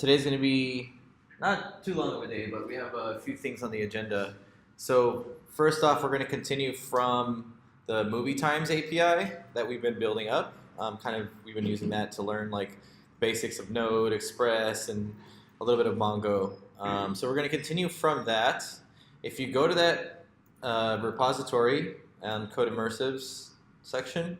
Today's going to be not too long of a day, but we have a few things on the agenda. So first off, we're going to continue from the movie times API that we've been building up. We've been using that to learn like basics of Node, Express, and a little bit of Mongo. So we're going to continue from that. If you go to that repository on Code Immersives section,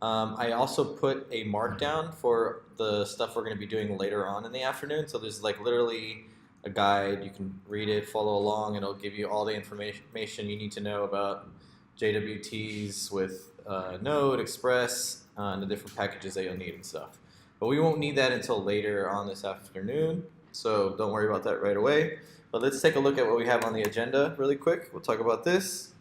I also put a markdown for the stuff we're going to be doing later on in the afternoon. So there's like literally a guide. You can read it, follow along, and it'll give you all the information you need to know about JWTs with Node, Express, and the different packages that you'll need and stuff. But we won't need that until later on this afternoon, so don't worry about that right away. But let's take a look at what we have on the agenda really quick. We'll talk about this.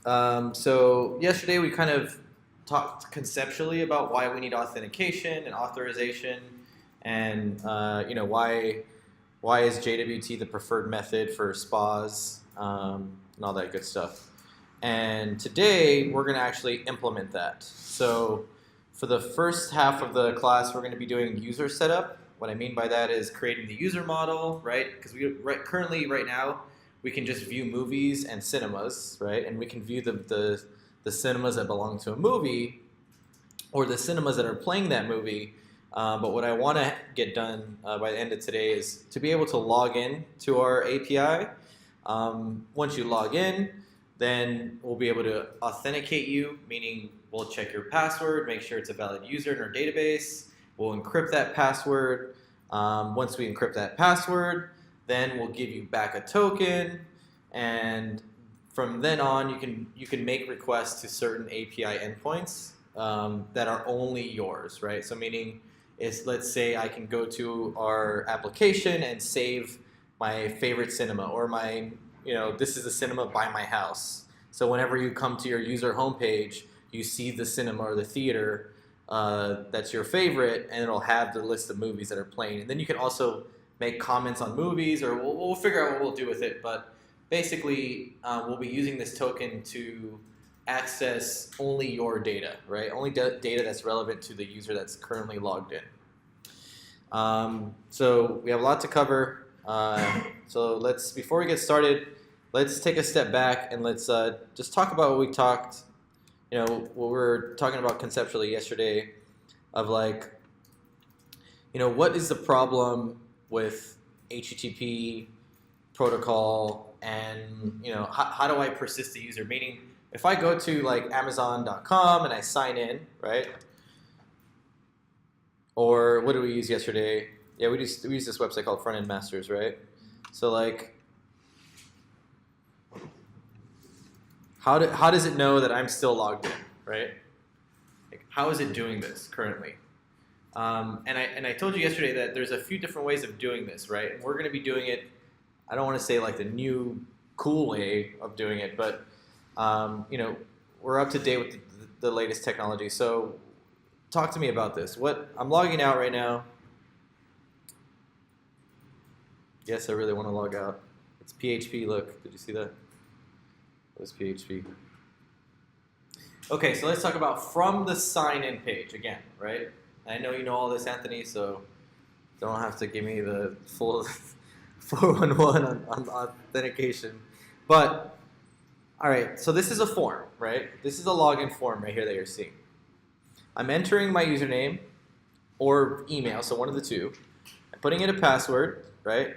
So yesterday we kind of talked conceptually about why we need authentication and authorization, and why is JWT the preferred method for SPAs and all that good stuff. And today we're going to actually implement that. So for the first half of the class, we're going to be doing user setup. What I mean by that is creating the user model, right? Because currently right now we can just view movies and cinemas, right? And we can view the cinemas that belong to a movie or the cinemas that are playing that movie. But what I want to get done by the end of today is to be able to log in to our API. Once you log in, then we'll be able to authenticate you, meaning we'll check your password, make sure it's a valid user in our database. We'll encrypt that password. Once we encrypt that password, then we'll give you back a token, and from then on, you can make requests to certain API endpoints that are only yours, right? So meaning, let's say I can go to our application and save my favorite cinema, or this is the cinema by my house. So whenever you come to your user homepage, you see the cinema or the theater that's your favorite, and it'll have the list of movies that are playing. And then you can also make comments on movies, or we'll figure out what we'll do with it. But basically, we'll be using this token to access only your data, right? Only data that's relevant to the user that's currently logged in. So we have a lot to cover. So before we get started, let's take a step back and let's just talk about what we talked. What we were talking about conceptually yesterday, of like, what is the problem with HTTP protocol, and how do I persist the user? Meaning, if I go to like Amazon.com and I sign in, right? Or what did we use yesterday? Yeah, we used this website called Front End Masters, right? So like, how does it know that I'm still logged in, right? Like, how is it doing this currently? And I told you yesterday that there's a few different ways of doing this, right? And we're going to be doing it, I don't want to say like the new cool way of doing it, but we're up to date with the latest technology. So talk to me about this. I'm logging out right now. Yes, I really want to log out. It's PHP, look, did you see that? It was PHP. Okay, so let's talk about from the sign-in page again, right? I know you know all this, Anthony, so don't have to give me the full 411 on authentication. But, all right, so this is a form, right? This is a login form right here that you're seeing. I'm entering my username or email, so one of the two. I'm putting in a password, right?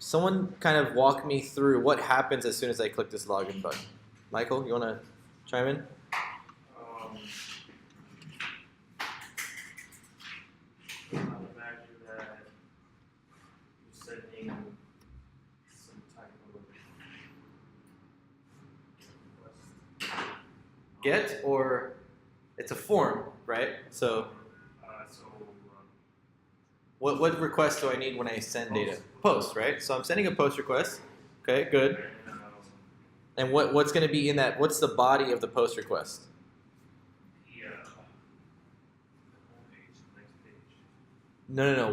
Someone kind of walk me through what happens as soon as I click this login button. Michael, you want to chime in? Imagine that you're sending some type of request. Get, or it's a form, right? So what request do I need when I send data? Post, right? So I'm sending a post request. Okay, good. And what's going to be in that? What's the body of the post request? The homepage, next page. No.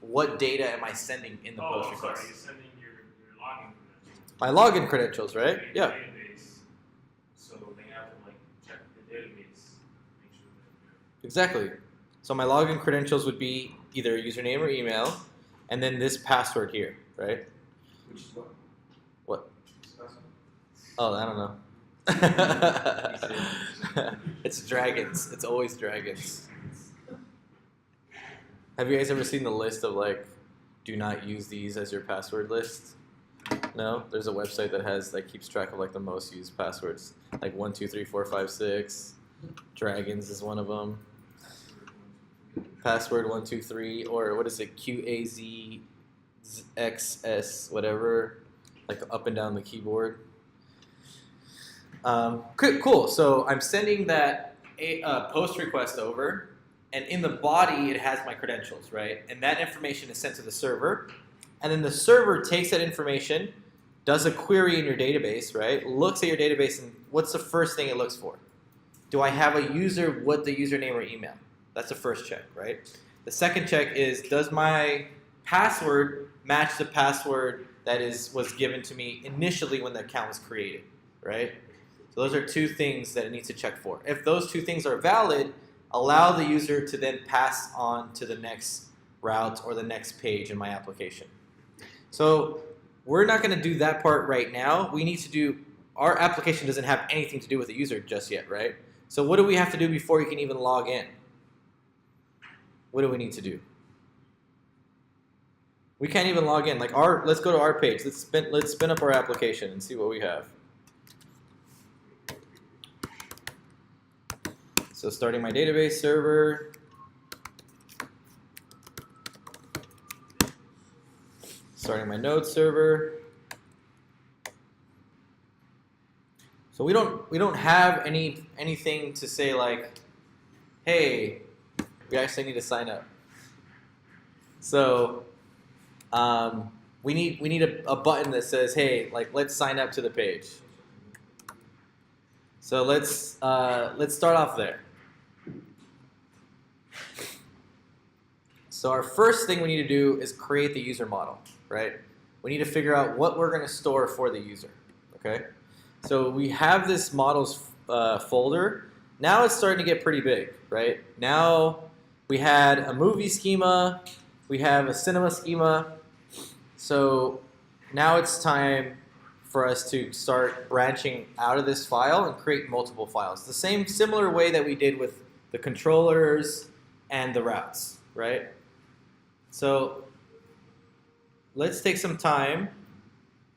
What data am I sending in the post request? Sorry, you're sending your login credentials. My login credentials, right? Yeah. Database, so they have to like check the database, make sure that Exactly. So my login credentials would be either username or email, and then this password here, right? Which is what? What? This password? Oh, I don't know. It's dragons. It's always dragons. Have you guys ever seen the list of like, do not use these as your password list? No? There's a website that has like keeps track of like the most used passwords. Like 1, 2, 3, 4, 5, 6. Dragons is one of them. Password 1, 2, 3, or what is it? QAZXS, whatever. Like up and down the keyboard. Cool. So I'm sending that post request over, and in the body it has my credentials, right? And that information is sent to the server, and then the server takes that information, does a query in your database, right? Looks at your database, and what's the first thing it looks for? Do I have a user with the username or email? That's the first check, right? The second check is, does my password match the password that was given to me initially when the account was created, right? So those are two things that it needs to check for. If those two things are valid, allow the user to then pass on to the next route or the next page in my application. So we're not going to do that part right now. We need to do, our application doesn't have anything to do with the user just yet, right? So what do we have to do before you can even log in? What do we need to do? We can't even log in. Like let's go to our page. Let's spin up our application and see what we have. So starting my database server. Starting my node server. So we don't have anything to say like, hey, we actually need to sign up. So we need a button that says, hey, like let's sign up to the page. So let's start off there. So our first thing we need to do is create the user model, right? We need to figure out what we're going to store for the user, okay? So we have this models folder. Now it's starting to get pretty big, right? Now we had a movie schema, we have a cinema schema. So now it's time for us to start branching out of this file and create multiple files. The same similar way that we did with the controllers and the routes, right? So let's take some time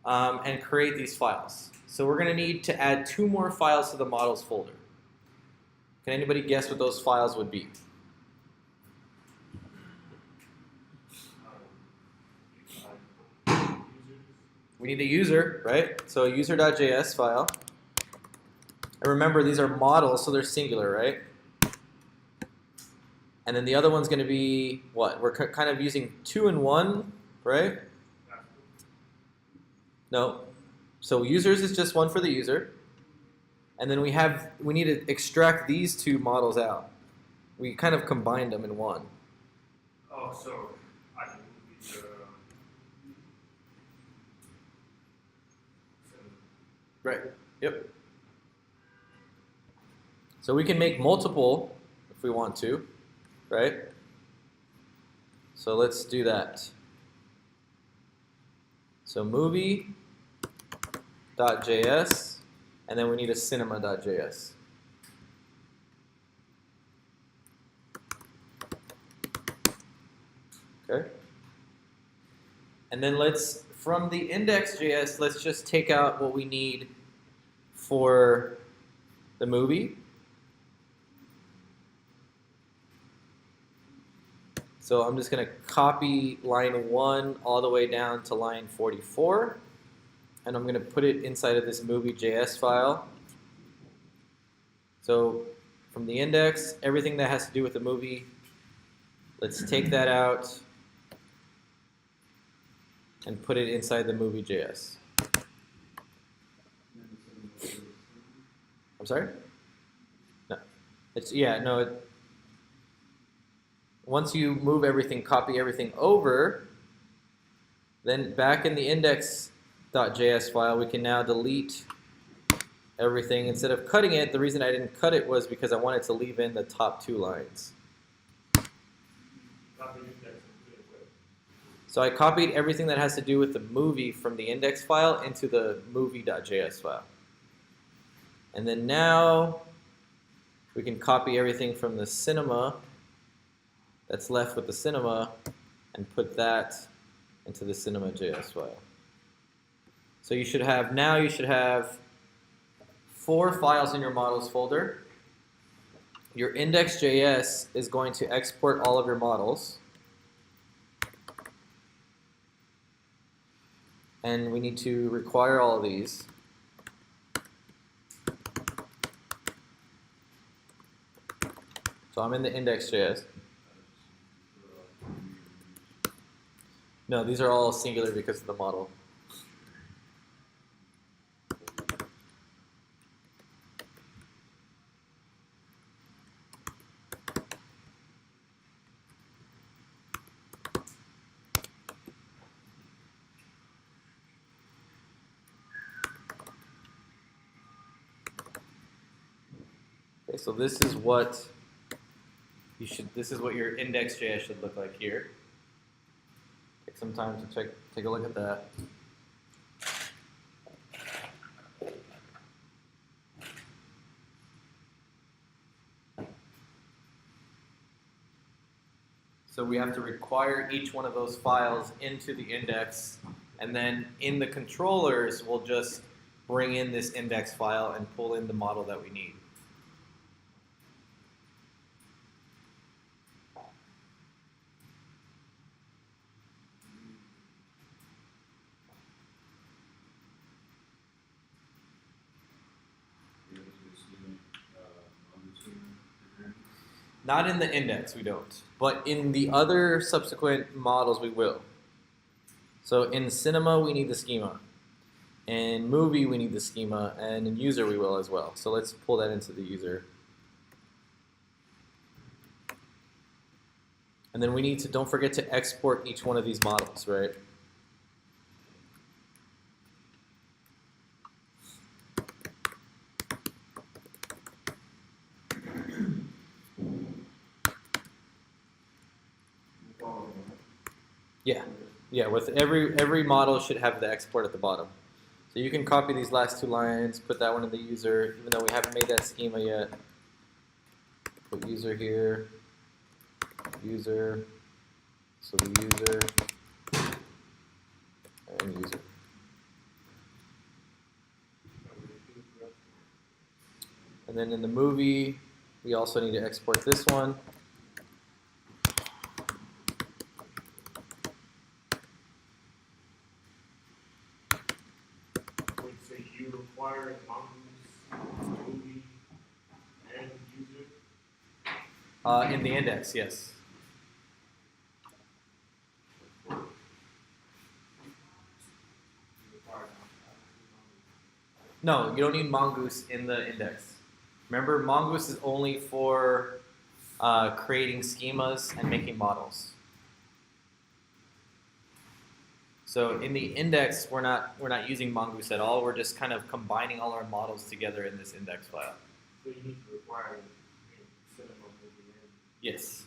and create these files. So we're going to need to add 2 more files to the models folder. Can anybody guess what those files would be? We need a user, right? So a user.js file. And remember, these are models, so they're singular, right? And then the other one's going to be what? We're kind of using 2 and 1, right? No. So users is just one for the user. And then we need to extract these 2 models out. We kind of combined them in one. Oh, so I can move it. Right. Yep. So we can make multiple if we want to, right? So let's do that. So movie.js, and then we need a cinema.js. Okay. And then from the index.js, let's just take out what we need for the movie. So I'm just going to copy line 1 all the way down to line 44. And I'm going to put it inside of this movie.js file. So from the index, everything that has to do with the movie, let's take that out and put it inside the movie.js. I'm sorry? No. Once you move everything, copy everything over, then back in the index.js file, we can now delete everything. Instead of cutting it, the reason I didn't cut it was because I wanted to leave in the top 2 lines. Copy index. So I copied everything that has to do with the movie from the index file into the movie.js file. And then now we can copy everything from the cinema that's left with the cinema and put that into the cinema.js file. So you should have 4 files in your models folder. Your index.js is going to export all of your models. And we need to require all of these. So I'm in the index.js. No, these are all singular because of the model. Okay, so this is what your index.js should look like here. Take some time to take a look at that. So we have to require each one of those files into the index, and then in the controllers, we'll just bring in this index file and pull in the model that we need. Not in the index, we don't. But in the other subsequent models, we will. So in cinema, we need the schema. In movie, we need the schema. And in user, we will as well. So let's pull that into the user. And then we need to, don't forget to export each one of these models, right? Yeah, with every model should have the export at the bottom. So you can copy these last 2 lines, put that one in the user, even though we haven't made that schema yet. Put user here, user, so the user, and user. And then in the movie, we also need to export this one. You require mongoose, movie, and user? In the index, yes. No, you don't need mongoose in the index. Remember, mongoose is only for creating schemas and making models. So in the index, we're not using mongoose at all. We're just kind of combining all our models together in this index file. So you need to require cinema movie and Yes.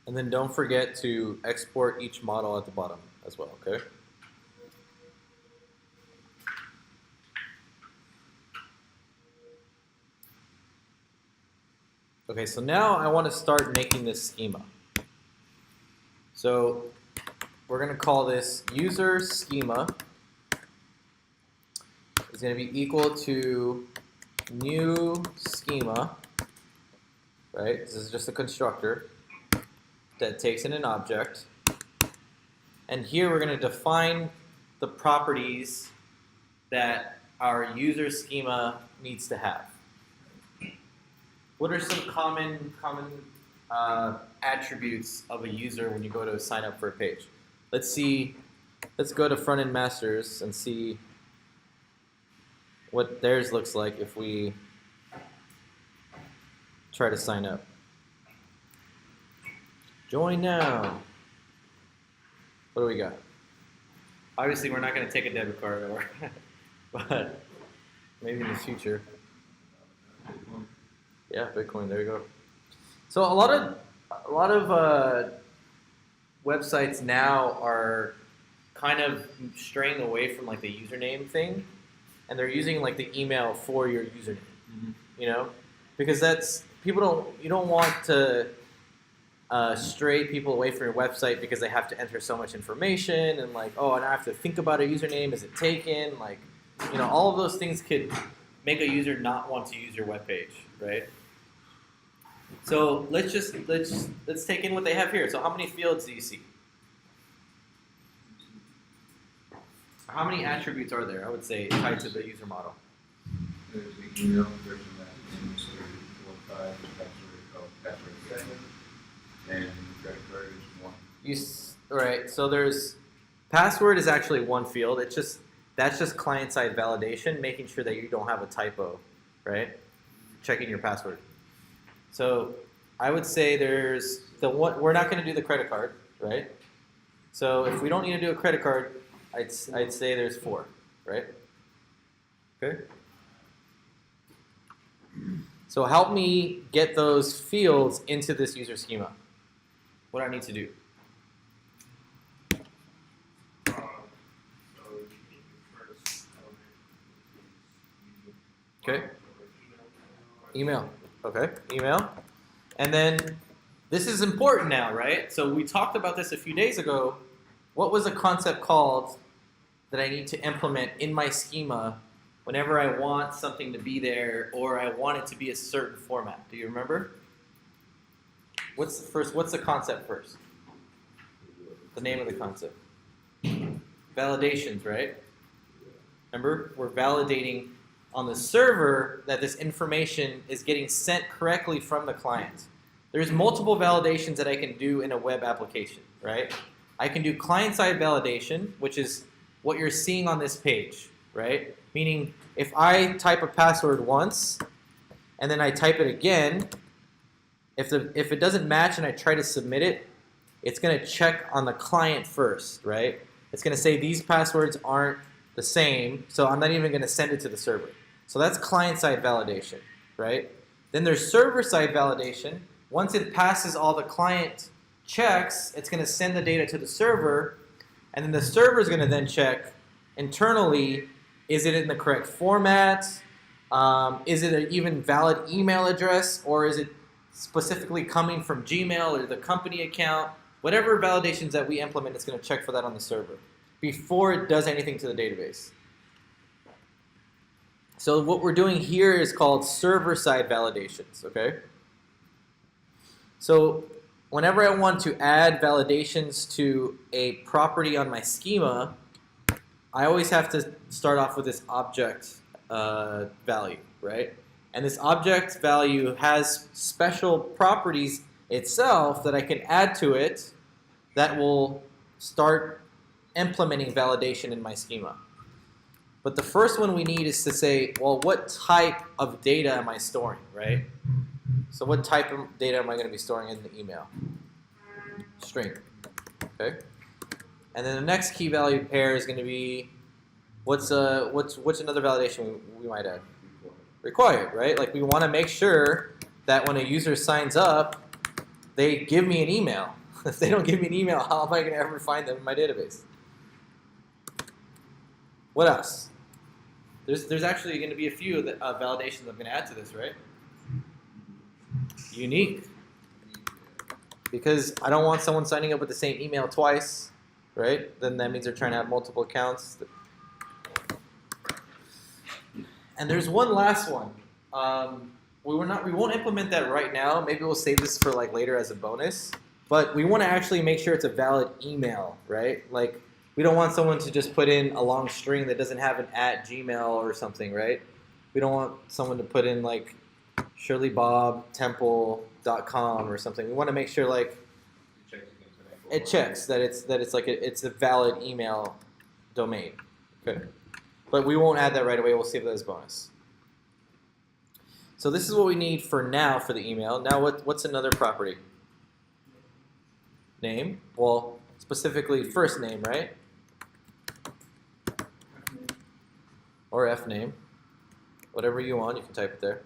And then don't forget to export each model at the bottom as well, okay? Okay, so now I want to start making this schema. So we're going to call this user schema is going to be equal to new schema, right? This is just a constructor that takes in an object. And here we're going to define the properties that our user schema needs to have. What are some common attributes of a user when you go to sign up for a page? Let's go to front-end masters and see what theirs looks like if we try to sign up. Join now. What do we got? Obviously, we're not going to take a debit card, or but maybe in the future. Yeah, Bitcoin. There you go. So a lot of websites now are kind of straying away from like the username thing, and they're using like the email for your username. You know, because that's you don't want to stray people away from your website because they have to enter so much information and like, oh, and I have to think about a username. Is it taken? Like, you know, all of those things could make a user not want to use your web page, right? So let's take in what they have here. So how many fields do you see? How many attributes are there? I would say tied to the user model. There's the email, there's the message, 45, password 7, and credit card is 1. Right. So there's password is actually one field. That's just client-side validation, making sure that you don't have a typo, right? Checking your password. So I would say there's the one. We're not going to do the credit card, right? So if we don't need to do a credit card, I'd say there's 4, right? Okay. So help me get those fields into this user schema. What do I need to do? Okay. Email. Okay. Email. And then this is important now, right? So we talked about this a few days ago. What was a concept called that I need to implement in my schema whenever I want something to be there or I want it to be a certain format? Do you remember? What's the concept first? The name of the concept. Validations, right? Remember, we're validating on the server that this information is getting sent correctly from the client. There's multiple validations that I can do in a web application, right? I can do client-side validation, which is what you're seeing on this page, right? Meaning, if I type a password once, and then I type it again, if it doesn't match and I try to submit it, it's going to check on the client first, right? It's going to say these passwords aren't the same, so I'm not even going to send it to the server. So that's client-side validation, right? Then there's server-side validation. Once it passes all the client checks, it's going to send the data to the server, and then the server is going to then check internally, is it in the correct format? Is it an even valid email address, or is it specifically coming from Gmail or the company account? Whatever validations that we implement, it's going to check for that on the server before it does anything to the database. So what we're doing here is called server-side validations, okay? So whenever I want to add validations to a property on my schema, I always have to start off with this object value, right? And this object value has special properties itself that I can add to it that will start implementing validation in my schema. But the first one we need is to say, well, what type of data am I storing, right? So what type of data am I going to be storing in the email? String, okay? And then the next key value pair is going to be, what's another validation we might add? Required, right? Like we want to make sure that when a user signs up, they give me an email. If they don't give me an email, how am I going to ever find them in my database? What else? There's actually going to be a few validations I'm going to add to this, right? Unique. Because I don't want someone signing up with the same email twice, right? Then that means they're trying to have multiple accounts. And there's one last one. We won't implement that right now. Maybe we'll save this for like later as a bonus. But we want to actually make sure it's a valid email, right? Like we don't want someone to just put in a long string that doesn't have an @Gmail or something, right? We don't want someone to put in like shirleybobtemple.com or something. We want to make sure like it checks that it's a valid email domain. Okay. But we won't add that right away. We'll save that as bonus. So this is what we need for now for the email. Now what's another property? name. Well, specifically first name, right? Or F name. Whatever you want, you can type it there.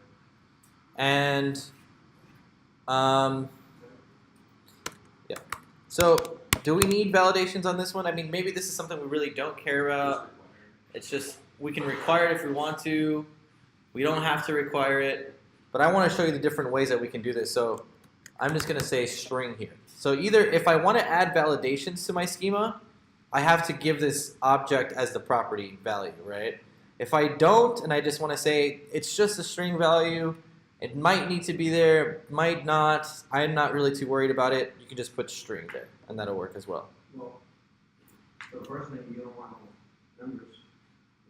And yeah. So do we need validations on this one? I mean, maybe this is something we really don't care about. It's just we can require it if we want to. We don't have to require it. But I want to show you the different ways that we can do this. So I'm just going to say string here. So either if I want to add validations to my schema, I have to give this object as the property value, right? If I don't, and I just want to say it's just a string value, it might need to be there, might not, I'm not really too worried about it, you can just put string there, and that'll work as well. Well, so first thing, you don't want no numbers,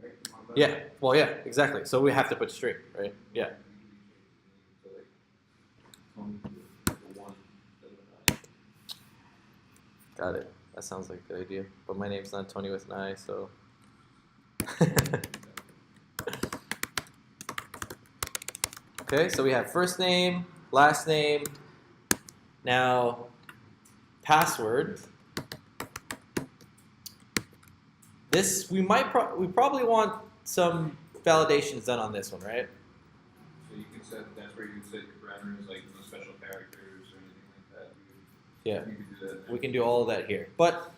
right? Yeah, well, yeah, exactly. So we have to put string, right? Yeah. Got it. That sounds like a good idea. But my name's not Tony with an I, so. Okay, so we have first name, last name. Now, password. This we probably want some validations done on this one, right? So you can set, that's where you can set your parameters, like no special characters or anything like that. Yeah. You can do that. We can do all of that here. But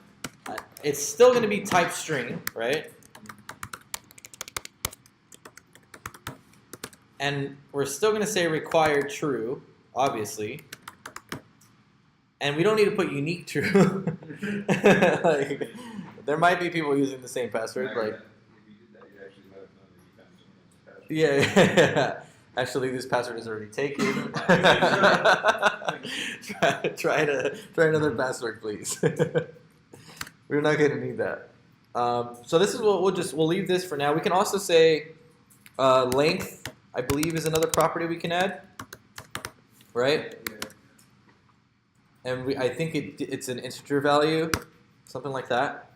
it's still going to be type string, right? And we're still going to say required true, obviously. And we don't need to put unique true. Like, there might be people using the same password. Like, If you did that, you actually let them know that you found someone else's password. yeah. Actually, this password is already taken. try another password, please. We're not going to need that. So this is what we'll leave this for now. We can also say length. I believe is another property we can add, right? Yeah. And I think it's an integer value, something like that.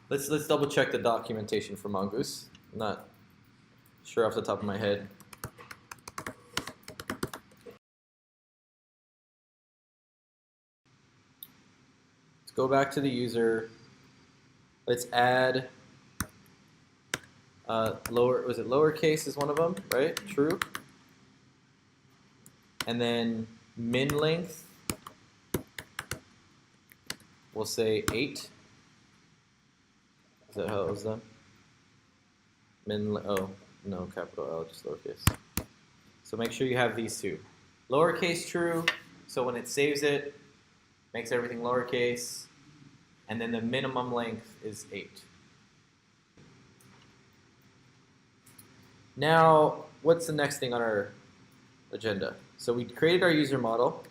Let's double check the documentation for Mongoose. I'm not sure off the top of my head. Let's go back to the user. Let's add lowercase is one of them, right? True. And then min length, we'll say 8. Is that how it was done? Oh, no, capital L, just lowercase. So make sure you have these two. Lowercase true, so when it saves it, makes everything lowercase. And then the minimum length is 8. Now, what's the next thing on our agenda? So we created our user model.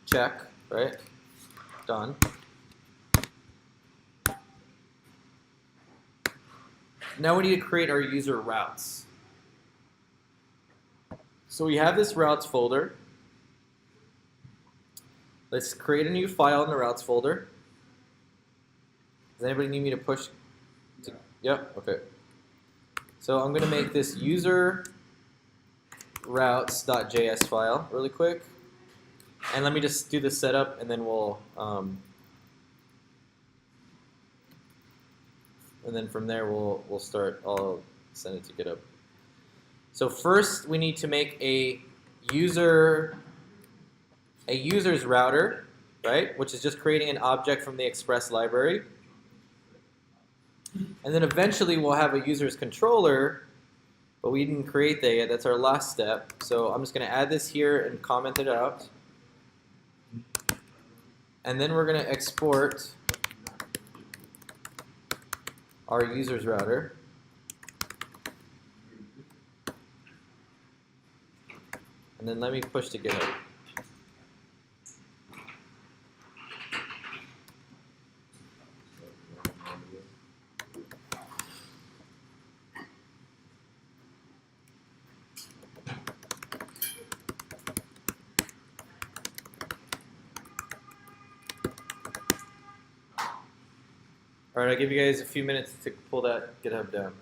Check, right? Done. Now we need to create our user routes. So we have this routes folder. Let's create a new file in the routes folder. Does anybody need me to push? Yep, okay. So I'm going to make this user routes.js file really quick. And let me just do the setup and then we'll, and then from there we'll start, I'll send it to GitHub. So first we need to make a user's router, right? Which is just creating an object from the Express library. And then eventually we'll have a user's controller, but we didn't create that yet. That's our last step. So I'm just going to add this here and comment it out. And then we're going to export our user's router. And then let me push to GitHub. All right, I'll give you guys a few minutes to pull that GitHub down.